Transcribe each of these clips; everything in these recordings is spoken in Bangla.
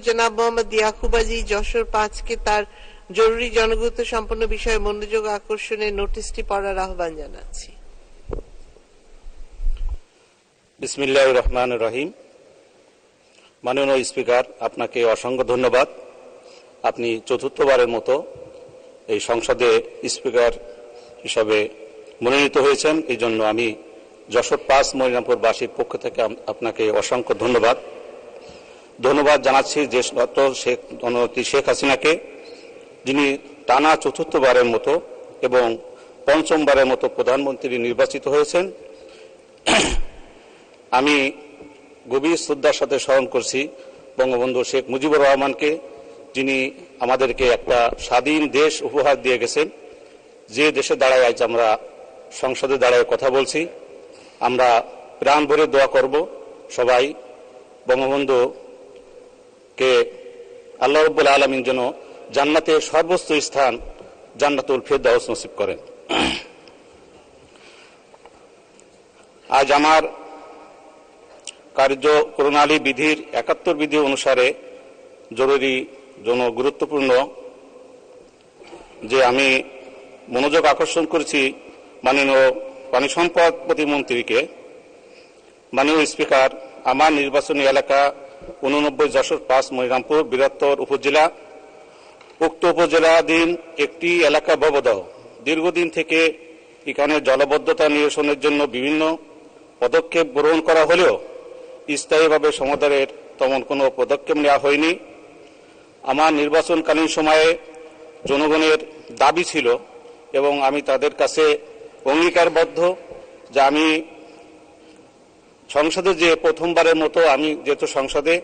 জনাব মোহাম্মদ ইয়াকুব আজি যশোর 5-কে তার জরুরি জনগুরুত্ব সম্পন্ন বিষয়ে মনোযোগ আকর্ষণের নোটিশটি পড়ার আহ্বান জানাচ্ছি। বিসমিল্লাহির রহমানির রহিম। মাননীয় স্পিকার, আপনাকে অসংখ্য ধন্যবাদ। আপনি চতুর্থবারের মতো এই সংসদে স্পিকার হিসাবে মনোনীত হয়েছেন, এই জন্য আমি যশোর 5 মনিরামপুরবাসীর পক্ষ থেকে আপনাকে অসংখ্য ধন্যবাদ জানাচ্ছি যে শেখ হাসিনাকে, যিনি টানা চতুর্থবারের মতো এবং পঞ্চমবারের মতো প্রধানমন্ত্রী নির্বাচিত হয়েছেন। আমি গভীর শ্রদ্ধার সাথে স্মরণ করছি বঙ্গবন্ধু শেখ মুজিবুর রহমানকে, যিনি আমাদেরকে একটা স্বাধীন দেশ উপহার দিয়ে গেছেন। যে দেশে দাঁড়ায় আজ আমরা সংসদে দাঁড়ায় কথা বলছি, আমরা প্রাণ ভরে দোয়া করব সবাই বঙ্গবন্ধুকে আল্লাহ রাব্বুল আলামিন যেন জান্নাতের সর্বোচ্চ স্থান জান্নাতুল ফেরদাউস নসিব করেন। আজ আমার কার্যপ্রণালী বিধির 71 বিধি অনুসারে জরুরি গুরুত্বপূর্ণ যে আমি মনোযোগ আকর্ষণ করেছি মাননীয় পানি সম্পদ প্রতিমন্ত্রীকে। মাননীয় স্পিকার, আমার নির্বাচনী এলাকা 89 যশোর 5 মনিরামপুর বৃহত্তর উপজেলা। উক্ত উপজেলাধীন একটি এলাকা ভবদহ। দীর্ঘদিন থেকে এখানে জলাবদ্ধতা নিরসনের জন্য বিভিন্ন পদক্ষেপ গ্রহণ করা হলেও স্থায়ীভাবে সমাধানের তেমন কোনো পদক্ষেপ নেওয়া হয়নি। আমার নির্বাচনকালীন সময়ে জনগণের দাবি ছিল এবং আমি তাদের কাছে অঙ্গীকারবদ্ধ যে আমি সংসদে যে প্রথমবারের মতো আমি যেহেতু সংসদে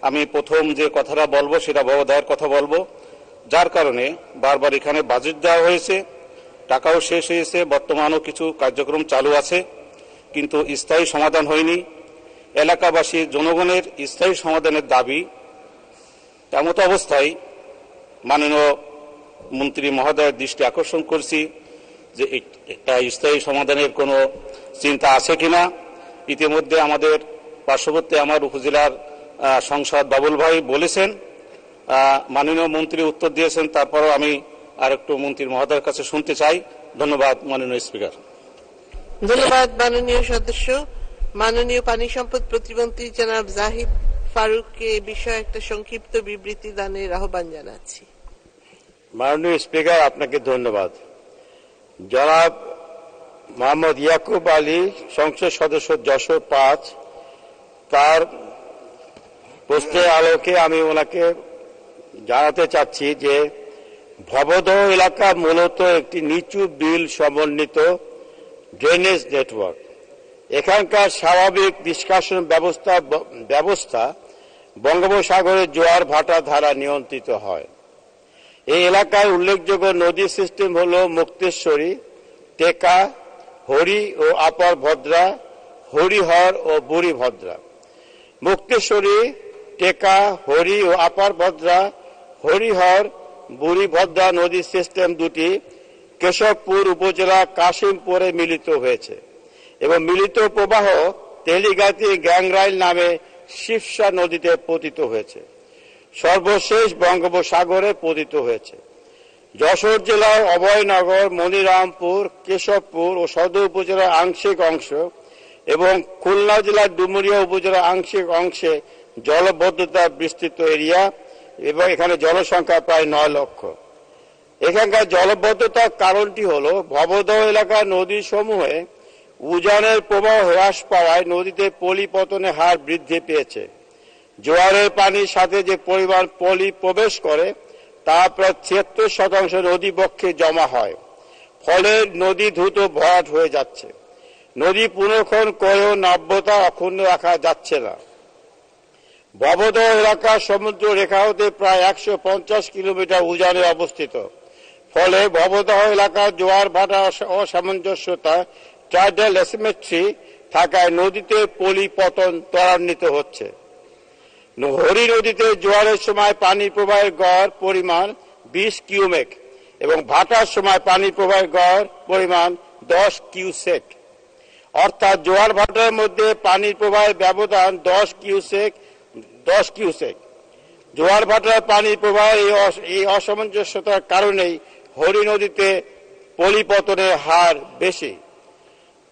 আমি প্রথম যে কথাটা বলবো সেটা ভবদহের কথা বলবো, যার কারণে বারবার এখানে বাজেট দেওয়া হয়েছে, টাকাও শেষ হয়েছে, বর্তমানও কিছু কার্যক্রম চালু আছে, কিন্তু স্থায়ী সমাধান হয়নি। এলাকাবাসী জনগণের স্থায়ী সমাধানের দাবি। এমত অবস্থায় মাননীয় মন্ত্রী মহোদয়ের দৃষ্টি আকর্ষণ করছি যে একটা স্থায়ী সমাধানের কোনো চিন্তা আছে কিনা। ইতিমধ্যে আমাদের পার্শ্ববর্তী আমার উপজেলার সংসদ বাবুল ভাই বলেছেন, মাননীয় মন্ত্রী উত্তর দিয়েছেন, তারপরও আমি আরেকটু মন্ত্রী মহোদয়ের কাছে শুনতে চাই। ধন্যবাদ মাননীয় স্পিকার। ধন্যবাদ মাননীয় সদস্য। মাননীয় পানি সম্পদ প্রতিমন্ত্রী জনাব জাহিদ ফারুককে এ বিষয়ে একটা সংক্ষিপ্ত বিবৃতি দানের আহ্বান জানাচ্ছি। মাননীয় স্পিকার, আপনাকে ধন্যবাদ। জনাব মোহাম্মদ ইয়াকুব আলী, সংসদ সদস্য যশোর 5, তার প্রশ্নের আলোকে আমি ওনাকে জানাতে চাচ্ছি যে ভবদহ এলাকা মূলত একটি নিচু বিল সমন্বিত ড্রেনেজ নেটওয়ার্ক। এখানকার স্বাভাবিক নিষ্কাশন ব্যবস্থা বঙ্গোপসাগরের জোয়ার ভাটা দ্বারা নিয়ন্ত্রিত হয়। এই এলাকায় উল্লেখযোগ্য নদী সিস্টেম হল মুক্তেশ্বরী, টেকা, হরি ও আপার ভদ্রা, হরিহর ও বুড়ি ভদ্রা। মুক্তেশ্বরী, টেকা, হরি ও আপার ভদ্রা, হরিহর, বুড়ি ভদ্রা নদী সিস্টেম দুটি কেশবপুর উপজেলা কাশিমপুরে মিলিত হয়েছে এবং মিলিত প্রবাহ তেলিগাতি গ্যাংরাইল নামে শিবসা নদীতে পতিত হয়েছে, সর্বশেষ বঙ্গোপসাগরে পতিত হয়েছে। যশোর জেলার অভয়নগর, মনিরামপুর, কেশবপুর ও সদর উপজেলার আংশিক অংশ এবং খুলনা জেলার ডুমুরিয়া উপজেলার আংশিক অংশে জলবদ্ধতা বিস্তৃত এরিয়া এবং এখানে জনসংখ্যা প্রায় 9 লক্ষ। এখানকার জলবদ্ধতার কারণটি হল ভবদহ এলাকার নদী সমূহে উজানের প্রবাহ হ্রাস পাওয়ায় নদীতে পলি পতনের হার বৃদ্ধি পেয়েছে। জোয়ারের পানির সাথে যে পরিমাণ পলি প্রবেশ করে তা প্রায় 76% নদী বক্ষে জমা হয়, ফলে নদী দ্রুত ভরাট হয়ে যাচ্ছে। নদী পুনর্খনন করেও নাব্যতা অক্ষুণ্ণ রাখা যাচ্ছে না। ভবদহ এলাকা সমুদ্র রেখা হতে প্রায় 150 কিলোমিটার উজানে অবস্থিত, ফলে ভবদহ এলাকার জোয়ার ভাটা অসামঞ্জস্যতা টাইডাল অ্যাসিমেট্রি থাকায় নদীতে পলি পতন ত্বরান্বিত হচ্ছে। হরি নদীতে জোয়ারের সময় পানি প্রবাহের গড় পরিমাণ 20 কিউমেক এবং ভাটার সময় পানি প্রবাহের গড় পরিমাণ 10 কিউসেক, অর্থাৎ জোয়ার ভাটার মধ্যে পানির প্রবাহের ব্যবধান 10 কিউসেক। জোয়ার ভাটার পানি প্রবাহ এই অসামঞ্জস্যতার কারণেই হরি নদীতে পলিপতনের হার বেশি।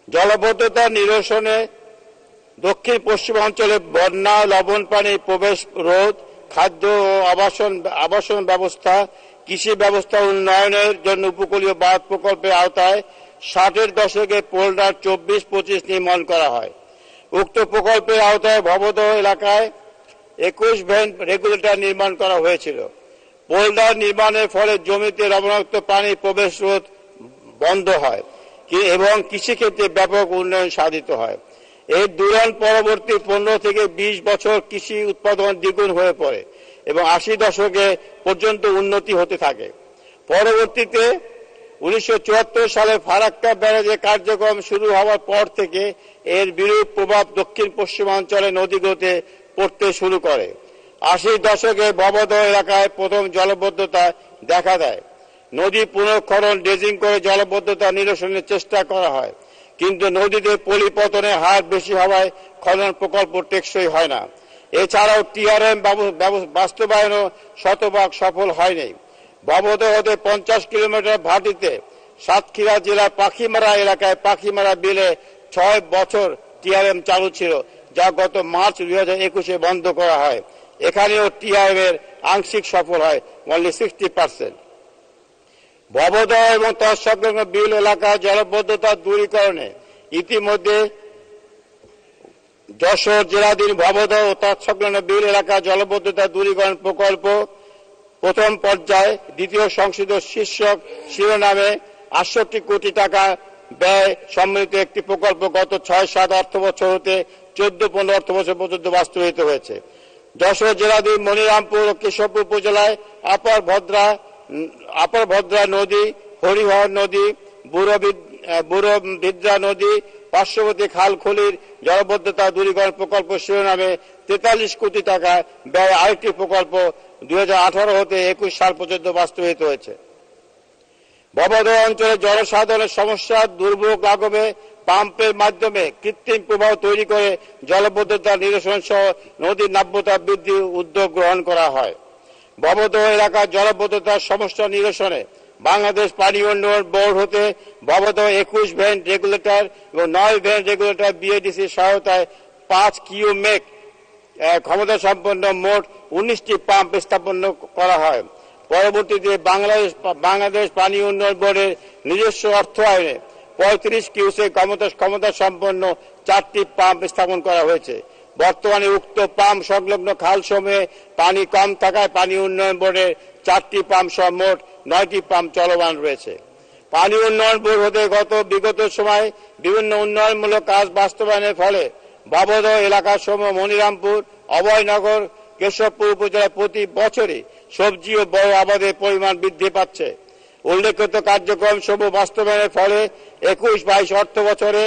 জলবদ্ধতা নিরসনে দক্ষিণ পশ্চিমাঞ্চলে বন্যা, লবণ পানি প্রবেশ রোধ, খাদ্য ও আবাসন ব্যবস্থা, কৃষি ব্যবস্থা উন্নয়নের জন্য উপকূলীয় বাঁধ প্রকল্পের আওতায় 60-এর দশকে পোল্ডার 24-25 নির্মাণ করা হয়। উক্ত প্রকল্পের আওতায় ভবদহ এলাকায় 21 ভেন্ট রেগুলেটর নির্মাণ করা হয়েছিল। পোল্ডার নির্মাণের ফলে জমিতে লবণাক্ত পানি প্রবেশ রোধ বন্ধ হয় এবং কৃষিক্ষেত্রে ব্যাপক উন্নয়ন সাধিত হয়। এর দুরন্ত পরবর্তী 15 থেকে 20 বছর কৃষি উৎপাদন দ্বিগুণ হয়ে পড়ে এবং 80 দশকে পর্যন্ত উন্নতি হতে থাকে। পরবর্তীতে 1974 সালে ফারাক্কা ব্যারাজের কার্যক্রম শুরু হওয়ার পর থেকে এর বিরূপ প্রভাব দক্ষিণ পশ্চিমাঞ্চলে নদীগুলোতে পড়তে শুরু করে। 80 দশকে ভবদহ এলাকায় প্রথম জলবদ্ধতা দেখা দেয়। নদী পুনঃখনন, ড্রেজিং করে জলবদ্ধতা নিরসনের চেষ্টা করা হয়, কিন্তু নদীতে পলিপতনের হার বেশি হওয়ায় খনন প্রকল্প টেকসই হয় না। এছাড়াও টিআরএম বাস্তবায়নও শতভাগ সফল হয়নি। ভবদহ হতে 50 কিলোমিটার ভাটিতে সাতক্ষীরা জেলার পাখিমারা এলাকায় পাখিমারা বিলে 6 বছর টিআরএম চালু ছিল, যা গত মার্চ 2021-এ বন্ধ করা হয়। এখানেও টিআরএম এর আংশিক সফল হয়, অনলি 60%। ভবদহ এবং তৎসংলগ্ন বিল এলাকায় জলবদ্ধতা দূরীকরণে ইতিমধ্যে যশোর জেলাধীন ভবদহ ও তৎসংলগ্ন বিল এলাকা জলবদ্ধতা দূরীকরণ প্রকল্প প্রথম পর্যায়ে দ্বিতীয় সংশোধিত শীর্ষক শিরোনামে 68 কোটি টাকা ব্যয় সম্মিলিত একটি প্রকল্প গত 6-7 অর্থবছর হতে 14-15 অর্থবছর পর্যন্ত বাস্তবায়িত হয়েছে। যশোর জেলাধীন মনিরামপুর ও কেশবপুর উপজেলায় আপার ভদ্রা নদী, হরিহর নদী, বুড়ো বিদ্রা নদী, পার্শ্ববর্তী খালখলির জলবদ্ধতা দূরীকরণ প্রকল্প শিরোনামে 43 কোটি টাকা ব্যয় আরেকটি প্রকল্প 2018 হতে 21 সাল পর্যন্ত বাস্তবায়িত হয়েছে। ভবদহ অঞ্চলে জনসাধারণের সমস্যা দুর্ভোগ লাঘবে পাম্পের মাধ্যমে কৃত্রিম প্রবাহ তৈরি করে জলবদ্ধতা নিরসন সহ নদীর নাব্যতা বৃদ্ধির উদ্যোগ গ্রহণ করা হয়। ভবদহ এলাকার জলবদ্ধতার সমস্যা নিরসনে বাংলাদেশ পানি উন্নয়ন বোর্ড হতে ভবদহ 21 ভেন্ট রেগুলেটর এবং 9 ভেন্ট রেগুলেটর বিএডিসির সহায়তায় 5 কিউমেক ক্ষমতা সম্পন্ন মোট 19টি পাম্প স্থাপন করা হয়। পরবর্তীতে বাংলাদেশ পানি উন্নয়ন বোর্ডের নিজস্ব অর্থায়নে 35 কিউসেক ক্ষমতা সম্পন্ন 4টি পাম্প স্থাপন করা হয়েছে। বর্তমানে উক্ত পাম্প সংলগ্ন খালসমূহে পানি কম থাকায় পানি উন্নয়ন বোর্ডের 4টি পাম্প সহ মোট 9টি পাম্প চলমান রয়েছে। পানি উন্নয়ন বোর্ড হতে বিগত সময়ে বিভিন্ন উন্নয়নমূলক কাজ বাস্তবায়নের ফলে ভবদহ এলাকার সমূহ মনিরামপুর, অভয়নগর, কেশবপুর উপজেলায় প্রতি বছরই সবজি ও বড় আবাদের পরিমাণ বৃদ্ধি পাচ্ছে। উল্লেখিত কার্যক্রম সমূহ বাস্তবায়নের ফলে 21-22 অর্থ বছরে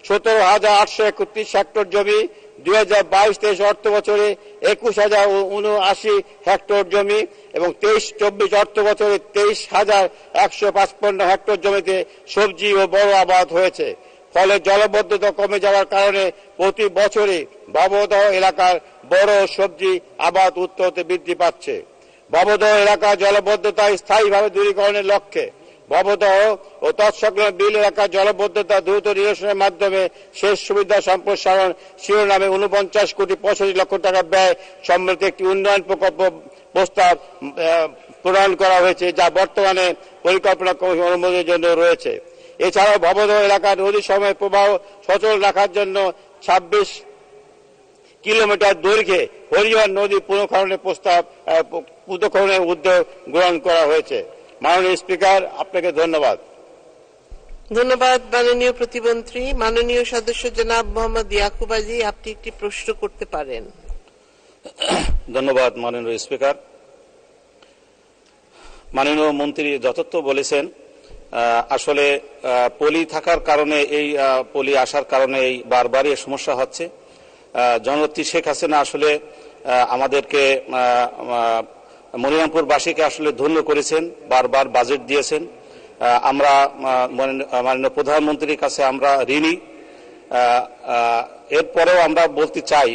17,831 হেক্টর জমি, 2022-23 অর্থ বছরে 21,079 হেক্টর জমি এবং 23-24 অর্থ বছরে 23,155 হেক্টর জমিতে সবজি ও বড় আবাদ হয়েছে। ফলে জলবদ্ধতা কমে যাওয়ার কারণে প্রতি বছরই ভবদহ এলাকার বড় সবজি আবাদ উৎপাদন বৃদ্ধি পাচ্ছে। ভবদহ এলাকার জলবদ্ধতা স্থায়ীভাবে দূরীকরণের লক্ষ্যে ভবদহ ও তৎসংলগ্ন বিল এলাকার জলবদ্ধতা দ্রুত নিরসনের মাধ্যমে সেচ সুবিধা সম্প্রসারণ শিরোনামে 49 কোটি 65 লক্ষ টাকা ব্যয় সম্মিলিত একটি উন্নয়ন প্রকল্প প্রস্তাব প্রণয়ন করা হয়েছে, যা বর্তমানে পরিকল্পনা কমিশন অনুমোদনের জন্য রয়েছে। এছাড়াও ভবদহ এলাকার নদী সময় প্রবাহ সচল রাখার জন্য 26 কিলোমিটার দৈর্ঘ্যে হরিহর নদী পুনঃখননের উদ্যোগ গ্রহণ করা হয়েছে। মাননীয় স্পিকার, আপনাকে ধন্যবাদ। ধন্যবাদ মাননীয় প্রতিমন্ত্রী। মাননীয় সদস্য জনাব মোহাম্মদ ইয়াকুব আলী, আপনি একটি প্রশ্ন করতে পারেন। ধন্যবাদ মাননীয় স্পিকার। মাননীয় মন্ত্রী যথার্থ বলেছেন, আসলে পলি থাকার কারণে পলি আসার কারণে এই বারবারই সমস্যা হচ্ছে। জননেত্রী শেখ হাসিনা আসলে আমাদেরকে মনিরামপুরবাসীকে আসলে ধন্য করেছেন, বারবার বাজেট দিয়েছেন। আমরা মাননীয় প্রধানমন্ত্রীর কাছে আমরা ঋণী। এরপরেও আমরা বলতে চাই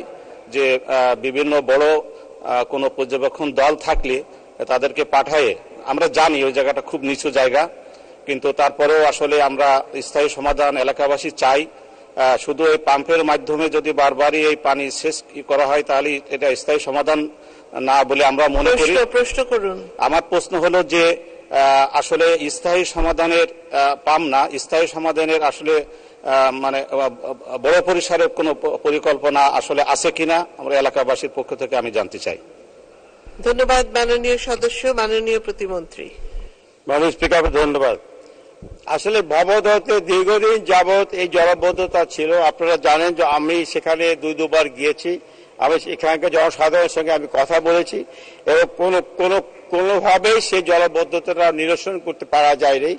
যে বিভিন্ন বড় কোনো পর্যবেক্ষণ দল থাকলে তাদেরকে পাঠায়ে, আমরা জানি ওই জায়গাটা খুব নিচু জায়গা, কিন্তু তারপরেও আসলে আমরা স্থায়ী সমাধান এলাকাবাসী চাই। শুধু এই পাম্পের মাধ্যমে যদি বারবারই এই পানি শেষ করা হয় তাহলে এটা স্থায়ী সমাধান না বলে আমরা মনে করি। প্রশ্ন করুন। আমার প্রশ্ন হলো যে আসলে স্থায়ী সমাধানের পাম্প না, স্থায়ী সমাধানের আসলে মানে বড় পরিসরের কোনো পরিকল্পনা আসলে আছে কিনা আমরা এলাকাবাসীর পক্ষ থেকে আমি জানতে চাই। ধন্যবাদ মাননীয় সদস্য। মাননীয় প্রতিমন্ত্রী। মাননীয় স্পিকার, ধন্যবাদ। আসলে ভবদহতে দীর্ঘদিন যাবৎ এই জলাবদ্ধতা ছিল। আপনারা জানেন যে আমি সেখানে দুবার গিয়েছি। আমি এখানকার জনসাধারণের সঙ্গে আমি কথা বলেছি এবং কোনোভাবেই সেই জলাবদ্ধতাটা নিরসন করতে পারা যায়নি।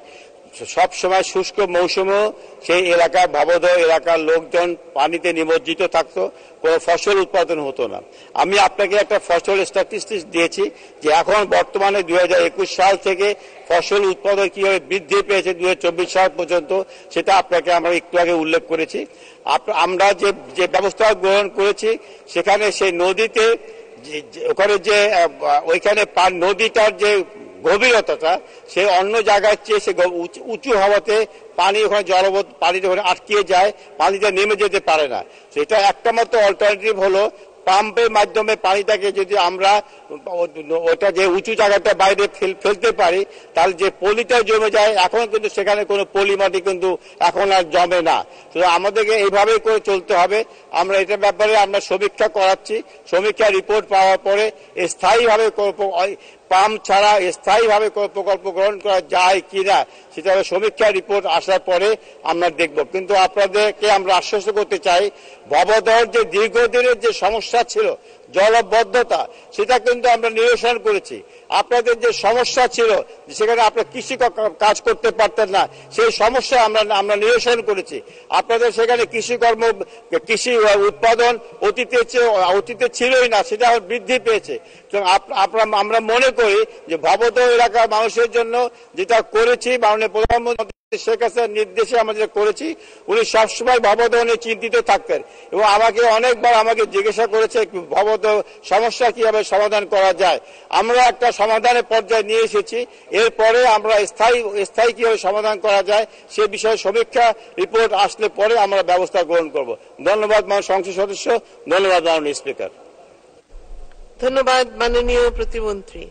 সব সময় শুষ্ক মৌসুমে সেই এলাকার ভবদহ এলাকার লোকজন পানিতে নিমজ্জিত থাকতো, কোনো ফসল উৎপাদন হতো না। আমি আপনাকে একটা ফসল স্ট্যাটিস্টিক্স দিয়েছি যে এখন বর্তমানে 2021 সাল থেকে ফসল উৎপাদন কিভাবে বৃদ্ধি পেয়েছে 2024 সাল পর্যন্ত, সেটা আপনাকে আমরা একটু আগে উল্লেখ করেছি। আমরা যে ব্যবস্থা গ্রহণ করেছি সেখানে সেই নদীতে ওখানে যে ওইখানে নদীটার যে গভীরতাটা সে অন্য জায়গার চেয়ে সে উঁচু হওয়াতে পানি ওখানে পানিতে ওখানে আটকিয়ে যায়, পানিটা নেমে যেতে পারে না। সেটা একটা মাত্র অল্টারনেটিভ হলো পাম্পের মাধ্যমে পানিটাকে যদি আমরা ওটা যে উঁচু জায়গাটা বাইরে ফেলতে পারি তাহলে যে পলিটা জমে যায়, এখন কিন্তু সেখানে কোনো পলি মাটি কিন্তু এখন আর জমে না। তো আমাদেরকে এইভাবেই করে চলতে হবে। আমরা এটার ব্যাপারে আমরা সমীক্ষা করাচ্ছি। সমীক্ষা রিপোর্ট পাওয়ার পরে স্থায়ীভাবে পাম্প ছাড়া স্থায়ীভাবে প্রকল্প গ্রহণ করা যায় কিনা সেটা সমীক্ষা রিপোর্ট আসার পরে আমরা দেখব। কিন্তু আপনাদেরকে আমরা আশ্বস্ত করতে চাই, ভবদহর যে দীর্ঘদিনের যে সমস্যা ছিল জলবদ্ধতা, সেটা কিন্তু আমরা নিরসন করেছি। আপনাদের যে সমস্যা ছিল সেখানে আপনারা কৃষি কাজ করতে পারতেন না, সেই সমস্যা আমরা নিরসন করেছি। আপনাদের সেখানে কৃষি উৎপাদন অতীতে ছিলই না, সেটা বৃদ্ধি পেয়েছে। আমরা মনে করি যে ভবদহ এলাকার মানুষের জন্য যেটা করেছি মাননীয় প্রধানমন্ত্রী শেখ হাসিনার নির্দেশে আমরা যেটা করেছি, উনি সবসময় ভবদহ নিয়ে চিন্তিত থাকতেন এবং অনেকবার আমাকে জিজ্ঞাসা করেছে ভবদহ সমস্যা কিভাবে সমাধান করা যায়। আমরা একটা সমাধানের পর্যায়ে নিয়ে এসেছি। এরপরে আমরা স্থায়ী কিভাবে সমাধান করা যায় সে বিষয়ে সমীক্ষা রিপোর্ট আসলে পরে আমরা ব্যবস্থা গ্রহণ করব। ধন্যবাদ মাননীয় সংসদ সদস্য। ধন্যবাদ মাননীয় স্পিকার। ধন্যবাদ মাননীয় প্রতিমন্ত্রী।